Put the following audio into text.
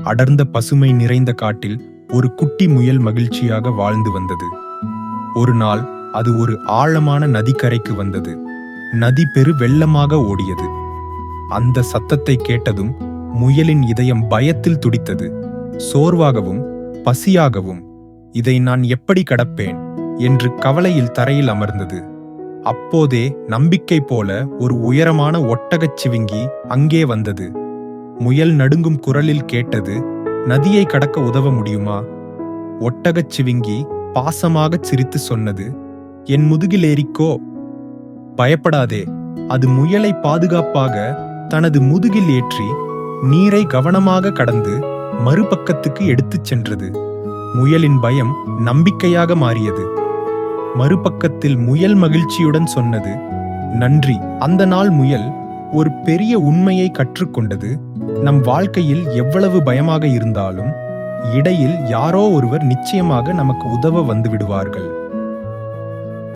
அடர்ந்த பசுமை நிறைந்த காட்டில் ஒரு குட்டி முயல் மகிழ்ச்சியாக வாழ்ந்து வந்தது. ஒரு நாள் அது ஒரு ஆழமான நதிக்கரைக்கு வந்தது. நதி பெரு வெள்ளமாக ஓடியது. அந்த சத்தத்தை கேட்டதும் முயலின் இதயம் பயத்தில் துடித்தது. சோர்வாகவும் பசியாகவும் இதை நான் எப்படி கடப்பேன் என்று கவலையில் தரையில் அமர்ந்தது. அப்போதே நம்பிக்கை போல ஒரு உயரமான ஒட்டகச் சிவிங்கி அங்கே வந்தது. முயல் நடுங்கும் குரலில் கேட்டது, நதியை கடக்க உதவ முடியுமா? ஒட்டகச் சிவிங்கி பாசமாகச் சிரித்து சொன்னது, என் முதுகில் ஏறிக்கோ. பயப்படாதே. அது முயலை பாதுகாப்பாக தனது முதுகில் ஏற்றி நீரை கவனமாக கடந்து மறுபக்கத்துக்கு எடுத்துச் சென்றது. முயலின் பயம் நம்பிக்கையாக மாறியது. மறுபக்கத்தில் முயல் மகிழ்ச்சியுடன் சொன்னது, நன்றி. அந்த நாள் முயல் ஒரு பெரிய உண்மையை கற்றுக்கொண்டது. நம் வாழ்க்கையில் எவ்வளவு பயமாக இருந்தாலும் இடையில் யாரோ ஒருவர் நிச்சயமாக நமக்கு உதவ வந்து விடுவார்கள்.